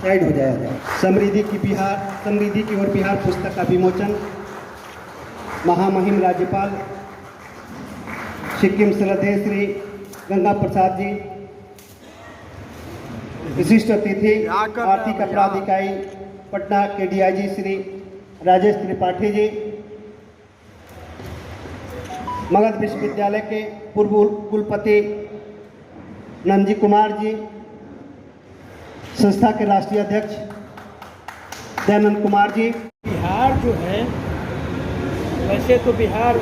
Side हो जाया जाए। समृद्धि की ओर बिहार पुस्तक का विमोचन महामहिम राज्यपाल सिक्किम श्रद्धेय श्री गंगा प्रसाद जी, विशिष्ट अतिथि आर्थिक अपराध इकाई पटना के DIG श्री राजेश त्रिपाठी जी, मगध विश्वविद्यालय के पूर्व कुलपति नंदजी कुमार जी, संस्था के राष्ट्रीय अध्यक्ष दयानंद कुमार जी। बिहार जो है, वैसे तो बिहार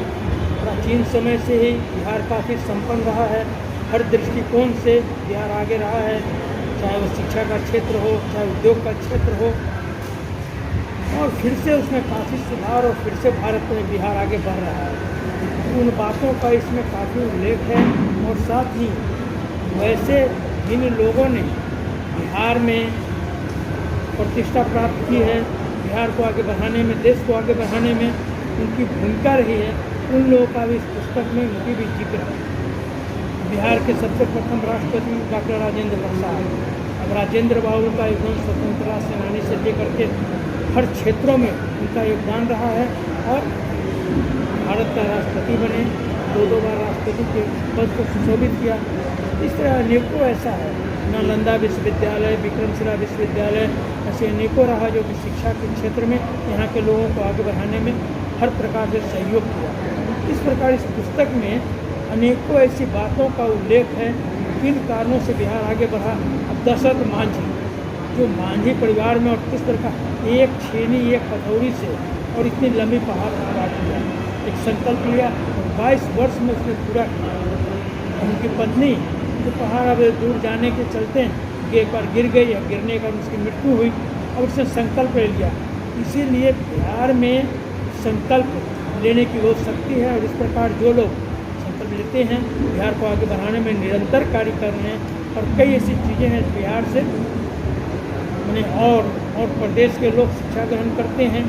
प्राचीन समय से ही बिहार काफ़ी संपन्न रहा है। हर दृष्टिकोण से बिहार आगे रहा है, चाहे वो शिक्षा का क्षेत्र हो, चाहे उद्योग का क्षेत्र हो, और फिर से उसमें काफ़ी सुधार और फिर से भारत में बिहार आगे बढ़ रहा है। उन बातों का इसमें काफ़ी उल्लेख है। और साथ ही वैसे जिन लोगों ने बिहार में प्रतिष्ठा प्राप्त की है, बिहार को आगे बढ़ाने में, देश को आगे बढ़ाने में उनकी भूमिका रही है, उन लोगों का भी इस पुस्तक में उनकी भी जिक्र है। बिहार के सबसे प्रथम राष्ट्रपति डॉक्टर राजेंद्र प्रसाद। अब राजेंद्र बाबू का योगदान स्वतंत्रता सेनानी से लेकर के हर क्षेत्रों में उनका योगदान रहा है और भारत का राष्ट्रपति बने, दो बार राष्ट्रपति के पद को सुशोभित किया। इस तरह अनेकों ऐसा है, नालंदा विश्वविद्यालय, विक्रमशिला विश्वविद्यालय, ऐसे अनेकों रहा जो कि शिक्षा के क्षेत्र में यहाँ के लोगों को आगे बढ़ाने में हर प्रकार से सहयोग किया। इस प्रकार इस पुस्तक में अनेकों ऐसी बातों का उल्लेख है, किन कारणों से बिहार आगे बढ़ा। अब दशरथ मांझी, जो मांझी परिवार में और किस तरह का एक छेनी एक हथौड़ी से और इतनी लंबी पहाड़ काट दिया, एक संकल्प लिया और 22 वर्ष में उसने पूरा किया। उनकी पत्नी जो पहाड़ अब दूर जाने के चलते एक बार गिर गई, या गिरने का उसकी मृत्यु हुई, और उसने संकल्प ले लिया। इसीलिए बिहार में संकल्प लेने की वो शक्ति है, और इस प्रकार जो लोग संकल्प लेते हैं बिहार को आगे बढ़ाने में निरंतर कार्य कर रहे हैं। और कई ऐसी चीज़ें हैं बिहार से मैंने और प्रदेश के लोग शिक्षा ग्रहण करते हैं।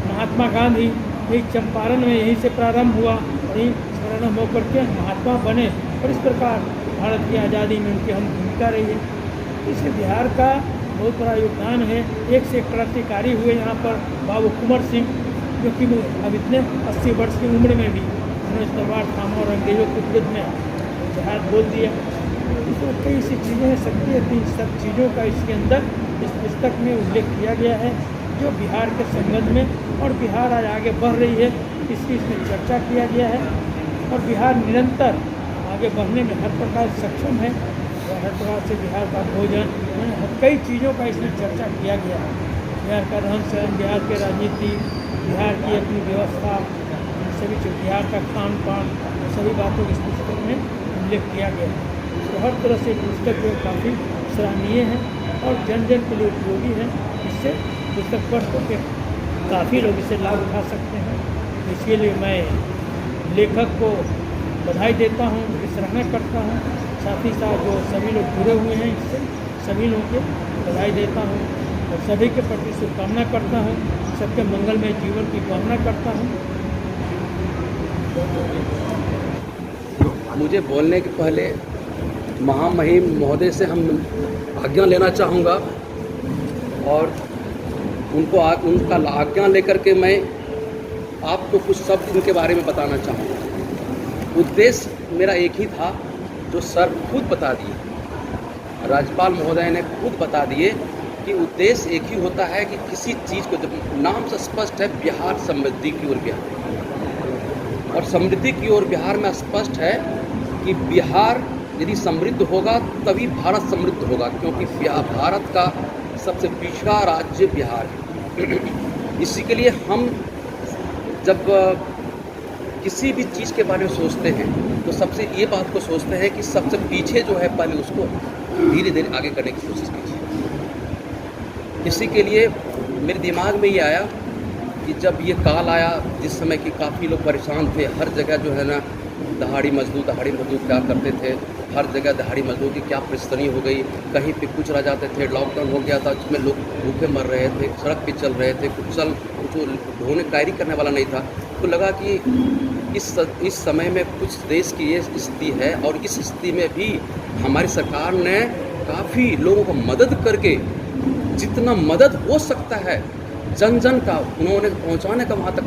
महात्मा गांधी यही चंपारण में यहीं से प्रारंभ हुआ और यहीं प्रारंभ होकर के महात्मा बने, और इस प्रकार भारत की आज़ादी में उनकी अहम भूमिका रही है। इसलिए बिहार का बहुत बड़ा योगदान है। एक से एक क्रांतिकारी हुए यहाँ पर बाबू कुंवर सिंह, जो कि अब इतने 80 वर्ष की उम्र में भी उन्होंने तलवार थामा और अंग्रेजों के विरुद्ध में जहाद बोल दिया। इसमें कई ऐसी चीज़ें हैं, शक्ति है, इन सब चीज़ों का इसके अंदर इस पुस्तक में उल्लेख किया गया है, जो बिहार के संबंध में और बिहार आज आगे बढ़ रही है इसकी इसमें चर्चा किया गया है। और बिहार निरंतर आगे बढ़ने में हर प्रकार सक्षम है, और हर प्रकार से बिहार का भोजन, कई चीज़ों का इसमें चर्चा किया गया है। बिहार का रहन सहन, बिहार की राजनीति, बिहार की अपनी व्यवस्था, सभी चीज़, बिहार का खान पान, सभी बातों की इस पुस्तक में उल्लेख किया गया है। तो हर तरह से पुस्तक जो काफ़ी सराहनीय है और जन जन के लिए उपयोगी है। इससे पुस्तक पढ़ करके काफ़ी लोग इससे लाभ उठा सकते हैं। इसके लिए मैं लेखक को बधाई देता हूँ, सराहना करता हूँ। साथ ही साथ जो सभी लोग जुड़े हुए हैं इससे सभी लोगों को बधाई देता हूँ और सभी के प्रति शुभकामना करता हूँ। सबके मंगलमय जीवन की कामना करता हूँ। मुझे बोलने के पहले महामहिम महोदय से हम आज्ञा लेना चाहूँगा और उनका आज्ञा लेकर के मैं आपको कुछ शब्द इनके बारे में बताना चाहूँगा। उद्देश्य मेरा एक ही था जो सर खुद बता दिए, राज्यपाल महोदय ने खुद बता दिए कि उद्देश्य एक ही होता है कि किसी चीज़ को, जब नाम से स्पष्ट है बिहार समृद्धि की ओर बिहार, और समृद्धि की ओर बिहार में स्पष्ट है कि बिहार यदि समृद्ध होगा तभी भारत समृद्ध होगा, क्योंकि भारत का सबसे पिछड़ा राज्य बिहार है। इसी के लिए हम जब किसी भी चीज़ के बारे में सोचते हैं तो सबसे ये बात को सोचते हैं कि सबसे पीछे जो है पहले उसको धीरे धीरे आगे करने की कोशिश कीजिए। इसी के लिए मेरे दिमाग में ये आया कि जब ये काल आया जिस समय कि काफ़ी लोग परेशान थे, हर जगह जो है ना दहाड़ी मजदूर क्या करते थे, हर जगह दहाड़ी मजदूर की क्या परिस्थिति हो गई, कहीं पे कुछ रह जाते थे, लॉकडाउन हो गया था जिसमें लोग भूखे मर रहे थे, सड़क पे चल रहे थे, कुछ ढोने कैरी करने वाला नहीं था। तो लगा कि इस समय में कुछ देश की ये स्थिति है और इस स्थिति में भी हमारी सरकार ने काफ़ी लोगों को मदद करके जितना मदद हो सकता है जन जन का उन्होंने पहुंचाने का वहाँ तक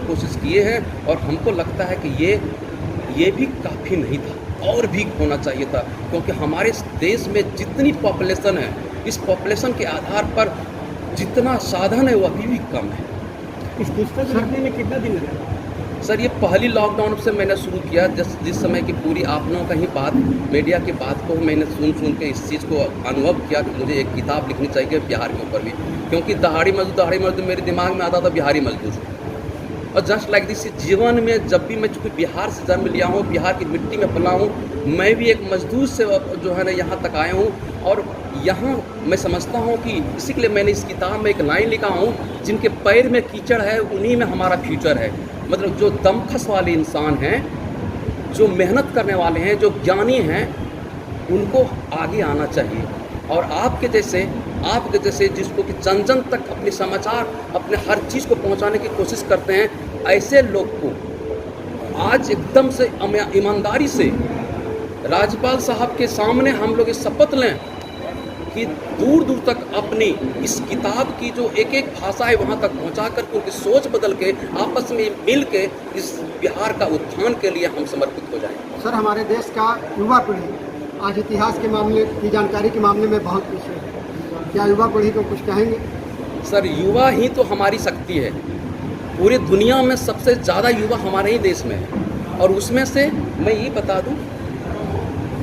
कोशिश किए हैं। और हमको लगता है कि ये भी काफ़ी नहीं था, और भी होना चाहिए था, क्योंकि हमारे देश में जितनी पॉपुलेशन है, इस पॉपुलेशन के आधार पर जितना साधन है वो अभी भी कम है। इस पुस्तक लिखने में कितना दिन लगा? सर, ये पहली लॉकडाउन से मैंने शुरू किया, जिस समय की पूरी आप लोगों का ही बात, मीडिया की बात को मैंने सुन के इस चीज़ को अनुभव किया कि मुझे एक किताब लिखनी चाहिए बिहार के ऊपर भी, क्योंकि दहाड़ी मजदूर मेरे दिमाग में आता था बिहारी मजदूर। और जस्ट लाइक दिस जीवन में जब भी मैं चूँकि बिहार से जन्म लिया हूँ, बिहार की मिट्टी में पला हूँ, मैं भी एक मजदूर से जो है ना यहाँ तक आया हूँ। और यहाँ मैं समझता हूँ कि इसी के लिए मैंने इस किताब में एक लाइन लिखा हूँ, जिनके पैर में कीचड़ है उन्हीं में हमारा फ्यूचर है। मतलब जो दमखस वाले इंसान हैं, जो मेहनत करने वाले हैं, जो ज्ञानी हैं, उनको आगे आना चाहिए। और आपके जैसे जिसको कि जन जन तक अपने समाचार, अपने हर चीज़ को पहुंचाने की कोशिश करते हैं, ऐसे लोग को आज एकदम से ईमानदारी से राज्यपाल साहब के सामने हम लोग इस शपथ लें कि दूर दूर तक अपनी इस किताब की जो एक एक भाषा है वहाँ तक पहुँचा कर उनकी सोच बदल के आपस में मिल के इस बिहार का उत्थान के लिए हम समर्पित हो जाएं। सर, हमारे देश का युवा पीढ़ी आज इतिहास के मामले की जानकारी के मामले में बहुत पीछे है। क्या युवा पीढ़ी को कुछ कहेंगे? सर, युवा ही तो हमारी शक्ति है। पूरी दुनिया में सबसे ज़्यादा युवा हमारे ही देश में है। और उसमें से मैं ये बता दूं,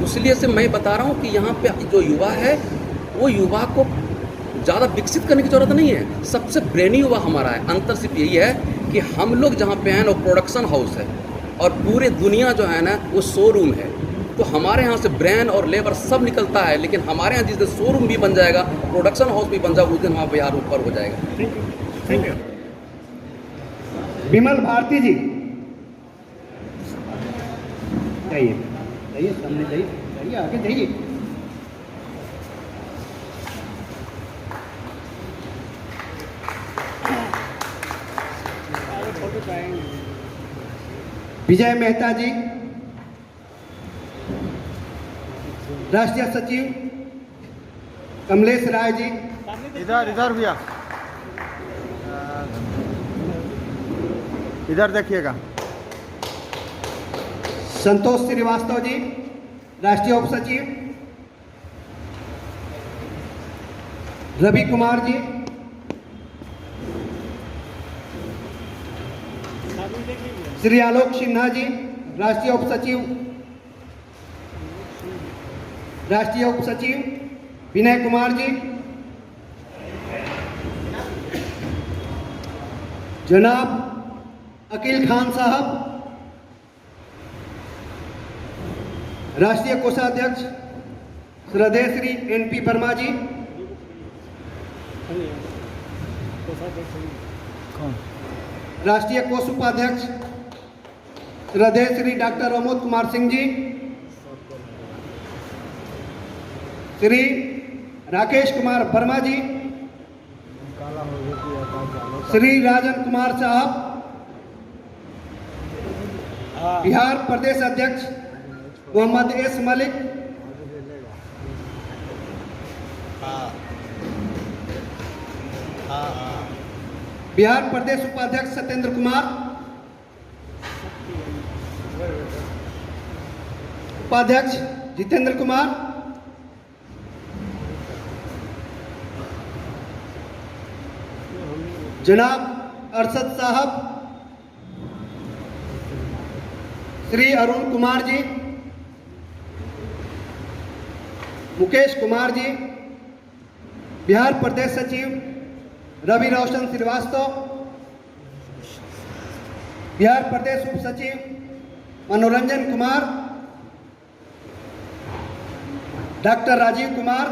इसलिए से मैं बता रहा हूँ कि यहाँ पे जो युवा है वो युवा को ज़्यादा विकसित करने की ज़रूरत नहीं है। सबसे ब्रेनी युवा हमारा है। अंतर सिर्फ यही है कि हम लोग जहाँ पे हैं वो प्रोडक्शन हाउस है और पूरे दुनिया जो है ना वो शोरूम है। तो हमारे यहाँ से ब्रेन और लेबर सब निकलता है, लेकिन हमारे यहाँ जिस दिन शोरूम भी बन जाएगा, प्रोडक्शन हाउस भी बन जाएगा, उस दिन वहाँ बिहार ऊपर हो जाएगा। Thank you. विमल भारती जी, जाइए सामने, जाइए आगे जाइए। विजय मेहता जी, राष्ट्रीय सचिव। कमलेश राय जी, इधर भैया, इधर देखिएगा। संतोष श्रीवास्तव जी, राष्ट्रीय उप सचिव। रवि कुमार जी, श्री आलोक सिन्हा जी, राष्ट्रीय उप सचिव। राष्ट्रीय उप सचिव विनय कुमार जी, जनाब अकील खान साहब, राष्ट्रीय कोषाध्यक्ष श्रद्धेय श्री NP वर्मा जी, राष्ट्रीय कोष उपाध्यक्ष श्रद्धेय श्री डॉक्टर अमोद कुमार सिंह जी, श्री राकेश कुमार वर्मा जी, श्री राजन कुमार साहब, बिहार प्रदेश अध्यक्ष मोहम्मद एस मलिक, बिहार प्रदेश उपाध्यक्ष सत्येंद्र कुमार, उपाध्यक्ष जितेंद्र कुमार, जनाब अरशद साहब, श्री अरुण कुमार जी, मुकेश कुमार जी, बिहार प्रदेश सचिव रवि रोशन श्रीवास्तव, बिहार प्रदेश उप सचिव मनोरंजन कुमार, डॉक्टर राजीव कुमार,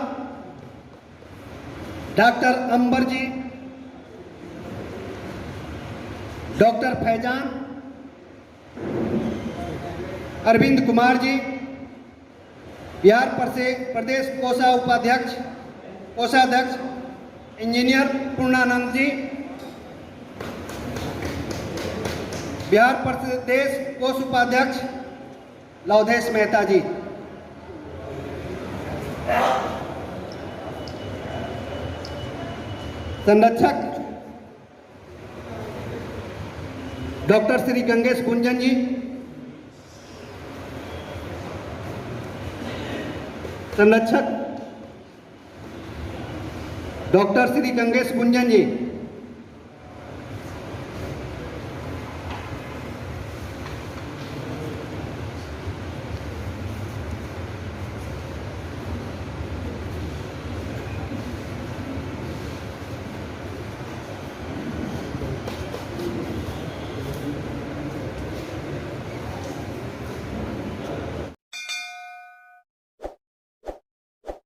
डॉक्टर अंबर जी, डॉक्टर फैजान, अरविंद कुमार जी, बिहार प्रदेश कोषाध्यक्ष इंजीनियर पूर्णानंद जी, बिहार प्रदेश कोष उपाध्यक्ष लवधेश मेहता जी। संरक्षक डॉक्टर श्री गंगेश गुंजन जी, संरक्षक डॉक्टर श्री गंगेश गुंजन जी,